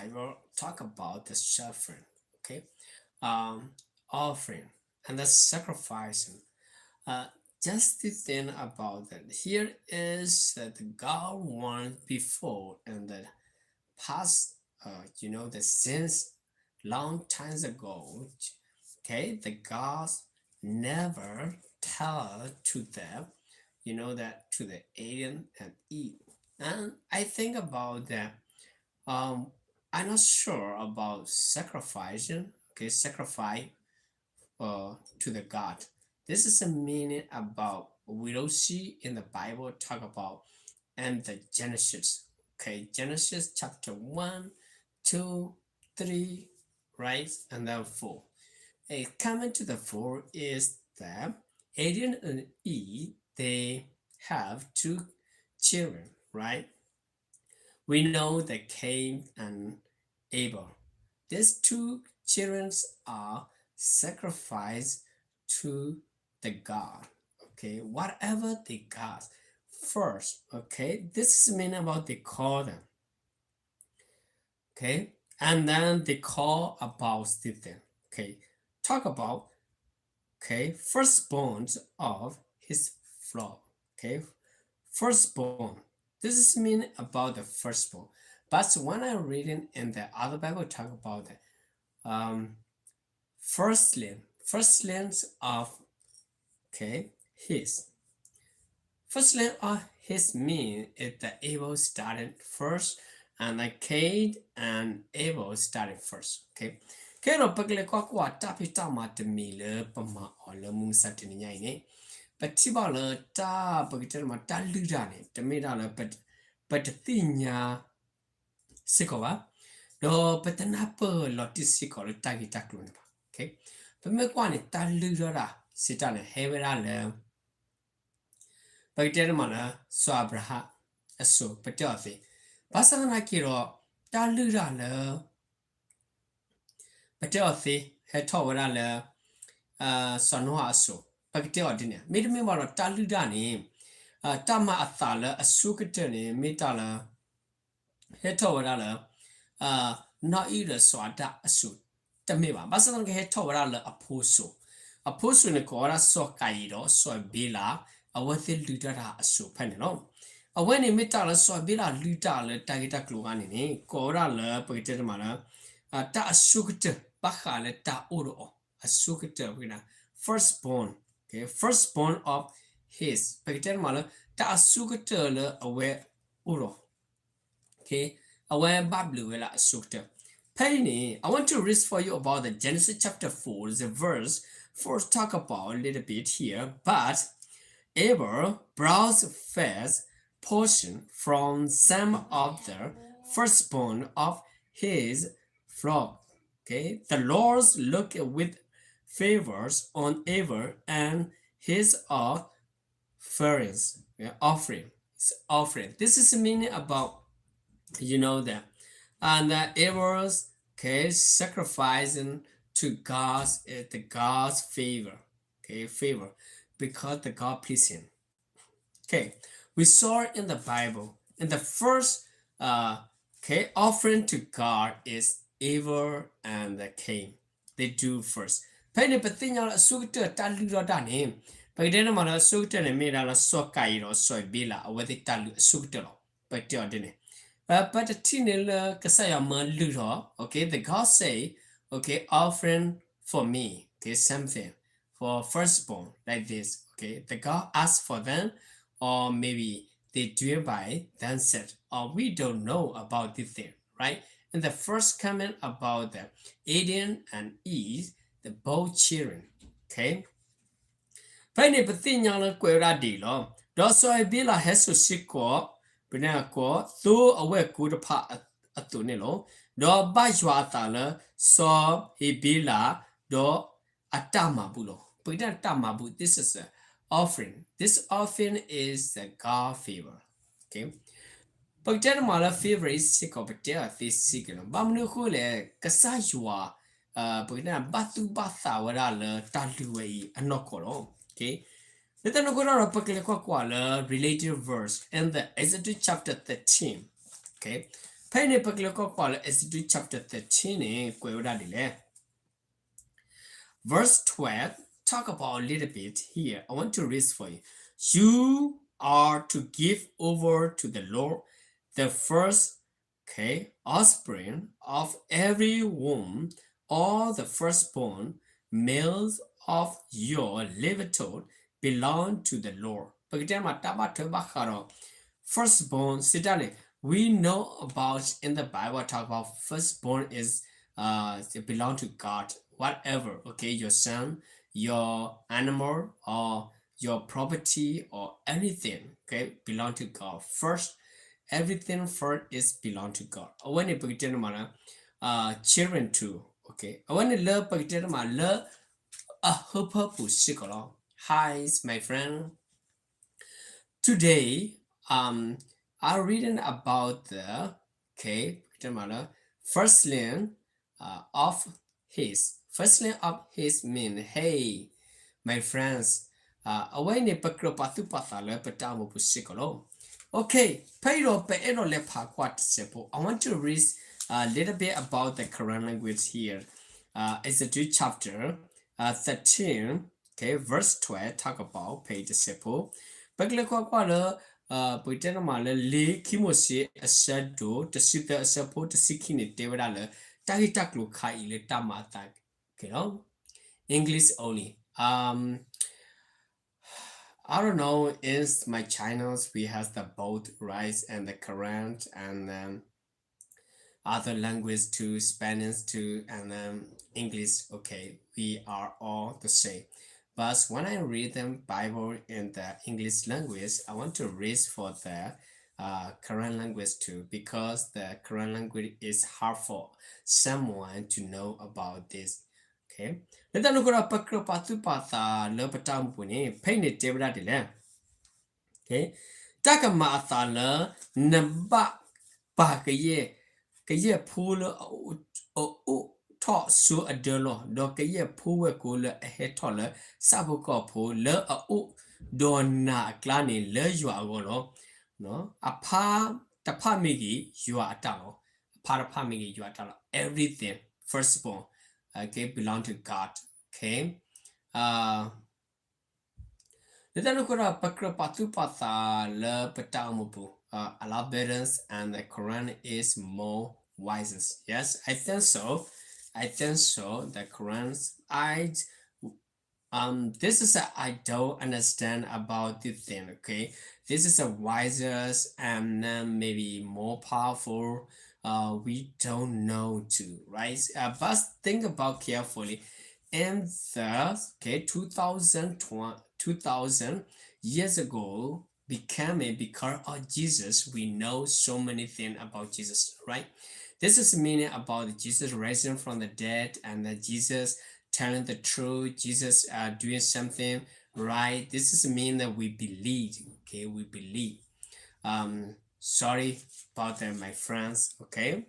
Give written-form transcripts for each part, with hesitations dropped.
Bible talk about the suffering, okay, um, offering and the sacrificing. Uh, just the thing about that here is that God warned before and the past, the since long times ago. Okay, the gods never tell to them, that to the alien and Eve. And I think about that. Um, I'm not sure about sacrificing. Okay, sacrifice to the God. This is a meaning about we don't see in the Bible talk about and the Genesis. Okay, Genesis chapter 1, 2, 3, right? And then 4. A coming to the 4 is that Adam and Eve, they have two children, right? We know that Cain and Abel. These two children are sacrificed to the God. Okay, whatever they got first. Okay, this is mean about they call them. Okay, and then they call about Stephen. Okay, talk about firstborn of his flock. Okay, firstborn. This is mean about the firstborn. But when I reading in the other Bible talk about the firstlings of his. Firstling of his mean is the Abel started first and the Cain and Abel started first. Okay. Kero pagle kwa kwa tapi tama te mile pama ola mung satini nyai ne. But tiba le ta pagiter ma ta luda ne. Te meda le but tinya sikowa. Do but napa loti siko le tagi taklu ne. Okay. But me kwa ne ta luda ra sita ne hevera le. Pagitermana Swabraha aso Patothi. Basana Kiro Daludala Patothi Hetowala Sanoa so Pagteodina. Made me more Taludani Tama Athala Asukatani Mitala Hetowala not either swada asu. Tamiva Basana Hetowala apostle. Apostle Nicora so Kaido so Bila. A worthy ludara a soup penalon. A when a metal so a bila ludala tagita cluanini, cora la poetermana, a ta sucte, bacale ta uro, a sucte winner, firstborn, okay, firstborn of his, poetermala, ta sucte away uro, okay, away babluela sucte. Penny, I want to read for you about the Genesis chapter 4, the verse, first talk about a little bit here, but Abel brought first portion from some of the firstborn of his flock. Okay, the Lord looked with favors on Abel and his offerings. Yeah, offering. This is meaning about that, and Abel's sacrificing to God's favor. Okay, favor because the God pleased him. Okay, we saw in the Bible, in the first offering to God is Abel and the Cain. They do first. Penny patinya sukta talu da name. Pagdena mana sukta ne mera la sokai ro soy bila awati talu sukta lo. Patio dine. But the tinil kasaya ma ludo. Okay, the God say, okay, offering for me. Okay, something for firstborn like this. Okay, the God asked for them, or maybe they do it by themselves, or we don't know about this thing, right? And the first comment about the Adam and Eve, the both children. Okay. Penny patinya la kwera di lo. Doso e bila hesu siko, bina ko thu awe kuda atunilo. Do bajwa atala so he bila do atama bulo. This is an offering. This offering is the God favor. Okay. Pagtermala favor is sick of this signal. Bamnuhule, Kasajua, Batu Batha, Wadala, Taluay, and Nokoro. Okay. Let the Nogora Pakalakwala related verse in the Exodus chapter 13. Okay. Penny Pagloko call Exodus chapter 13 Verse 12 talk about a little bit here. I want to read for you. You are to give over to the Lord the first offspring of every womb, all the firstborn males of your livestock belong to the Lord. Firstborn, Sidali, we know about in the Bible talk about firstborn is it belong to God. Whatever, okay, your son, your animal, or your property, or anything, okay, belong to God. First, everything first is belong to God. When you begin children too, okay. When you love begin love a purpose. Hi, my friend. Today, I'm reading about the firstling of his. Firstling of his mean hey, my friends. Away ne pakro patu pathala patamu pusikolo. Okay, pero peero le pakwat sepo. I want to read a little bit about the Quran language here. It's a two chapter 13, okay, verse 12 talk about page sepo. Baglekwa Puitana Mala Lee Kimosi a shadow to sit the support to seeking it David Alle Tahitaklu Kai Tamata. English only. I don't know, is my channels we have the both rice and the current and other language too, Spanish too, and English. Okay, we are all the same. But when I read the Bible in the English language, I want to read for the current language too, because the current language is hard for someone to know about this. Okay. Let us look at Pakro Patu Pata Lopatam Puni, painted Debra. Okay. Takama Athala Namba Bakaye. Cái gì phù lỡ ở thọ số ở đó lo đó cái gì phù về cô lỡ hết thọ lỡ sao bố có phù lỡ ở đó na cái này lỡ dọa cô lo nó à ta pha mi gì dọa ta lo pha mi gì dọa ta lo everything firstborn okay belong to God okay Let us look at Pakra Patu Pata Le Patamupu. Allah balance and the Quran is more wisest. Yes, I think so. I think so. The Quran's this is I don't understand about this thing. Okay, this is a wisest and maybe more powerful. We don't know too, right? But think about carefully. And thus, 2000 years ago became a because of Jesus. We know so many things about Jesus, right? This is meaning about Jesus rising from the dead and that Jesus telling the truth, Jesus doing something right. This is mean that we believe, okay? We believe. Sorry about that, my friends, okay?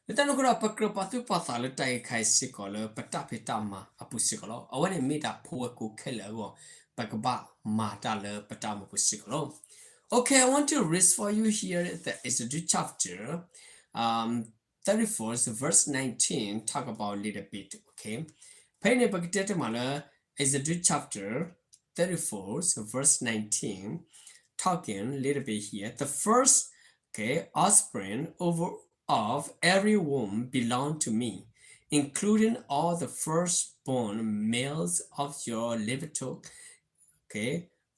Kita nak guna pakro patu pasal tai kai sikolo peta peta ma apu sikolo awane mita puwa ku kele go pakba mata le peta ma pu sikolo. Okay, I want to read for you here the Exodus chapter 34 verse 19 talk about a little bit, okay? Payne pakitete mala Exodus chapter 34 verse 19 talking a little bit here. The first offspring of every womb belong to me, including all the firstborn males of your livestock,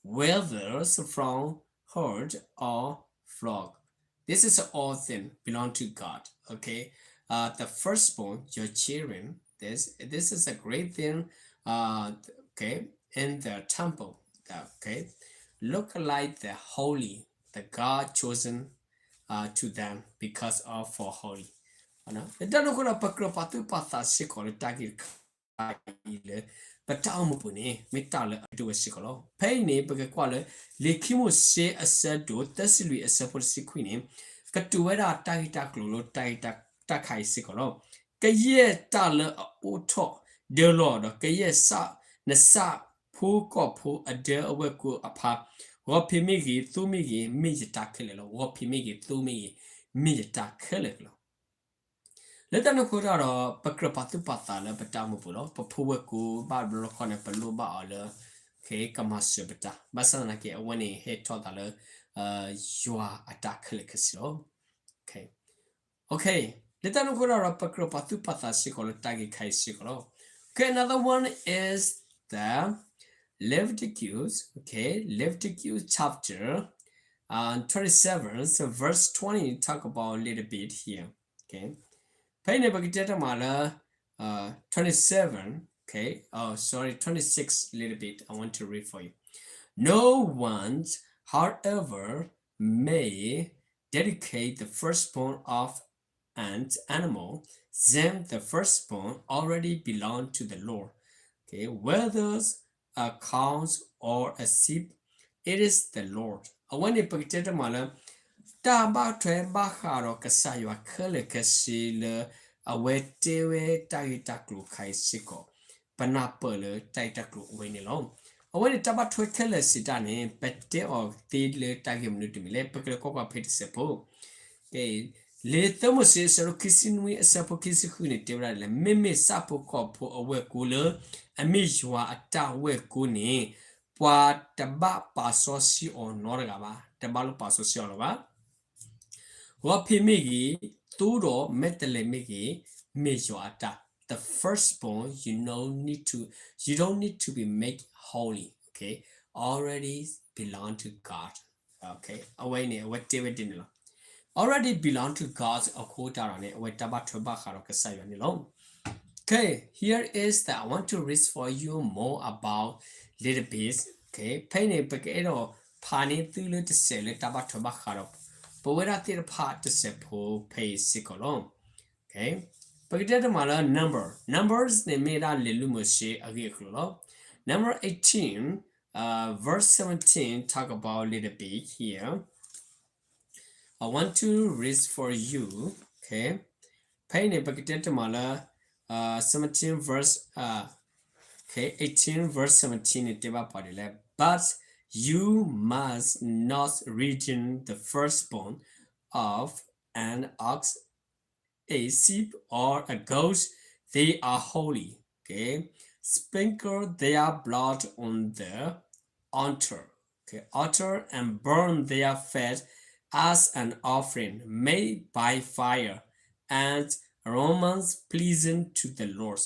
whether from herd or flock. This is all thing belong to God. Okay, the firstborn, your children. This is a great thing. In the temple. Okay, look like the holy, the God chosen to them because of for holy. Ita no kula pakro patu pata sikolo tagi le patamu puni mitale adu sikolo. Pay ne bega kwale le kimo se asado tasili asapor sikwini katuwera tagita klolo tagita takai sikolo. Kaye tale auto de lord kaye sa na sa pu ko pu ade aweku apa Wapimigi thumigi mijita kelelo wapimigi thumigi mita keleklo. Let them put out a pacrapatu patala, but tamupulo, papuaku, barbaro corner paluba ola, okay, kamasubata, basanaki, when he hit toddler, you are attack kelikasio. Okay. Okay. Let them put out a pacrapatu pata sikolo tagi kai sikolo. Okay, another one is the Leviticus, okay, Leviticus chapter 27, so verse 20, talk about a little bit here, okay. Paine Bagdata Mala 27, okay, oh, sorry, 26, little bit, I want to read for you. No one, however, may dedicate the firstborn of an animal, then the firstborn already belong to the Lord. Okay, whether a cow or a sheep, it is the Lord. When you put it mala, da ba twe ba haro kasaywa kele kasile awe tewe taitaklu kai siko. Panapole taitaklu winilong. When it about to tell us it done, pette or tidle tagim nutimile, pekako pet sepo. Okay. Le thermoses are kissing we a sapo kissing la meme sapo copo awe cooler, a mijua a ta we kuni, poa taba pasosi or norgaba, tabalo pasosiola. Wapimigi, turo metale migi, mijoata. The firstborn, you don't need to be made holy, okay? Already belong to God, okay? Away what David didn't already belong to God's akotarane alone. Okay, here is that I want to read for you more about little bit. Okay, pain pekero pani tulu to sell it about tobacco. But where the part to sepo pay sikolon. Okay, but it doesn't matter numbers they made a lilumushe agiclo. Number 18, verse 17 talk about little bit here. I want to read for you, okay? Paine Bagdata 17 verse okay, 18 verse 17 but you must not redeem the firstborn of an ox, a sheep, or a goat. They are holy, okay? Sprinkle their blood on the altar and burn their fat as an offering made by fire and aromas pleasing to the Lord.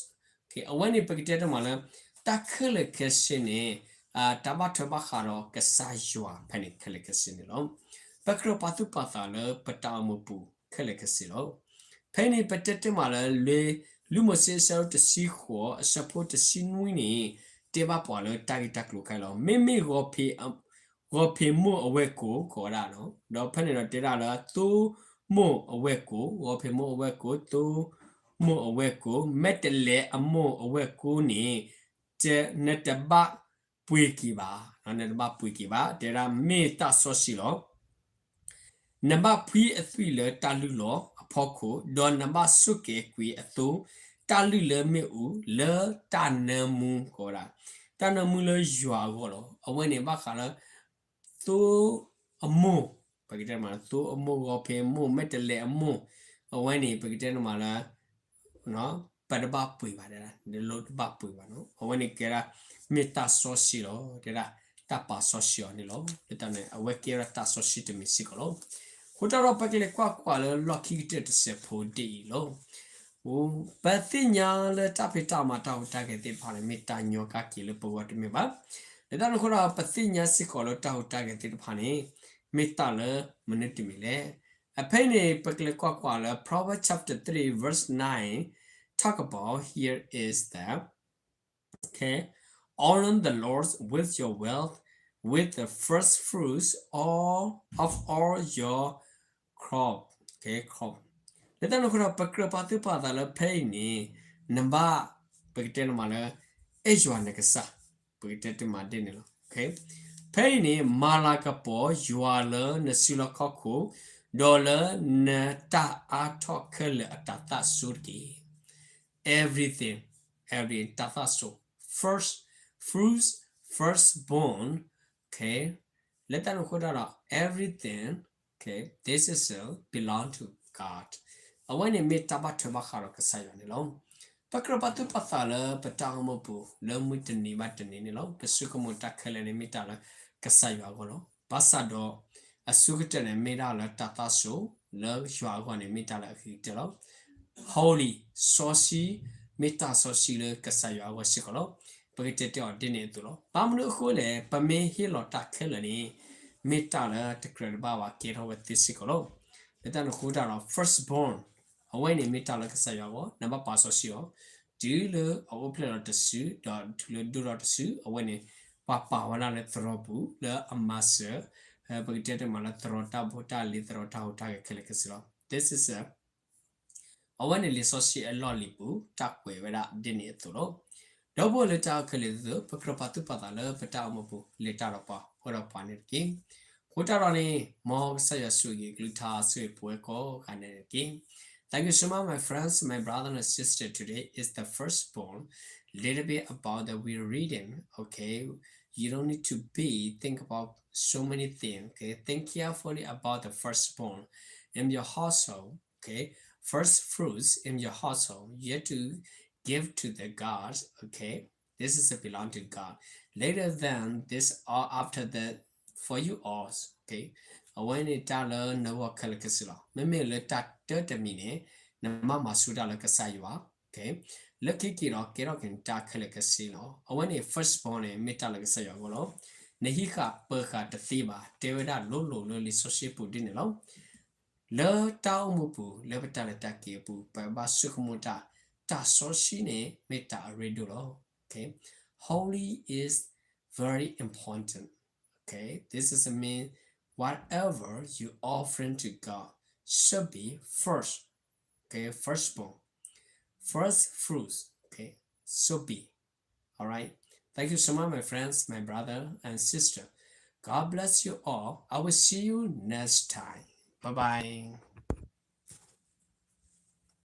Okay, when you pick it up, takele kesine, tabatobaharo kesajua penikele kesinilo. Bakro patu patale patamupu kelekesilo. Penny petetemala le lumosesa to see who support the sinwini, debapolo tagitaklucalo, mimi gopi mo aweko, corano, no penina derala, tu mo aweko, gopi mo aweko, tu mo aweko, metele a mo aweko ni, te netaba puikiba, and netaba puikiba, there are me tasosilo. Namba pui a thriller talulo, a poco, don namba suke qui a thu, talula me u, le tanamu cora. Tanamula juagolo, a winning bacala, thu a mo, pagitama, thu a mo or pay mo, metale a mo, a winning pagitamala, no, but about pui, the load bapui, no, a winning kera meta socilo, dera tapa socio, the tane a wekera tasosito misicolo. Hutaro pakile kwa le lucky to sepo de lo. Pathinya le tapita mata utake de paramita nyoka kilo po me ba. Le dan hura pathinya sikolo ta utake de pani mita le minutimile. A penny pakile kwa le Proverbs chapter 3 verse 9 talk about here is that okay, honor the Lord with your wealth, with the first fruits of all your crop, okay, crop. Let them look up a crop at the path, pay me, Namba, Pagatan Mala, Ejuanakasa, Pagatan Madinil, okay. Penny, Malakapo, Juala, Nasila Coco, Dollar, Nata, Atokal, Tata Surki. Everything, Tata so. First, fruits, firstborn, okay. Let them look at everything. Okay, this is belong to God. When you meet about to Makaro Kasayan alone. Pakrabatu Pathala, Patamopu, Lomutani Matanino, Pasukamota Kalemitala, Kasayagolo, Pasado, a Sukutan and Medala Tataso, Love Shuagon and Mitala Hitelo, Holy, Saucy, Meta Socile Kasayawa Sikolo, Pagate or Dinetulo, Pamno Hole, Pame Hilo Takelani, Metala, the Credibawa, Kero with this Sikolo, the Danakuda firstborn. When in Mitala Kasayawa, number Pasosio, do the open the suit, to do not sue, when in Papa, when I let Throbu, the Amasa, Pagate Malatrota, Bota, Lithrota, Tagakelekasilo. This is a when a soci a lollipu, takwe, without dinner to double letter kalizu, Pacropatu Patala, Patamopu, Letarapa, what upon it king. Kutarani, Mog Sayasugi, Gluta, Sweet Pueco, and king. Thank you so much, my friends, my brother and sister. Today is the firstborn. Little bit about that we're reading, okay? You don't need to think about so many things, okay? Think carefully about the firstborn in your household, okay? First fruits in your household, you have to give to the gods, okay? This is a belong to God. Later than this or after that, for you all, okay? When it tala no kalakasila. Meme le tatamine, Namama Suda like a sayua, okay? Lucky kiro can takalakasino. When a firstborn a metallic sayagolo, Nehika perka the thiba, Tevada lolo loli soshipu dinelo. Le tau mupu, levatala takipu, Baba sukumuta, ta soshine meta redulo, okay? Holy is very important, okay? This is a mean whatever you offering to God should be first, okay? Firstborn, first fruits, okay? Should be, all right? Thank you so much, my friends, my brother and sister. God bless you all. I will see you next time. Bye bye.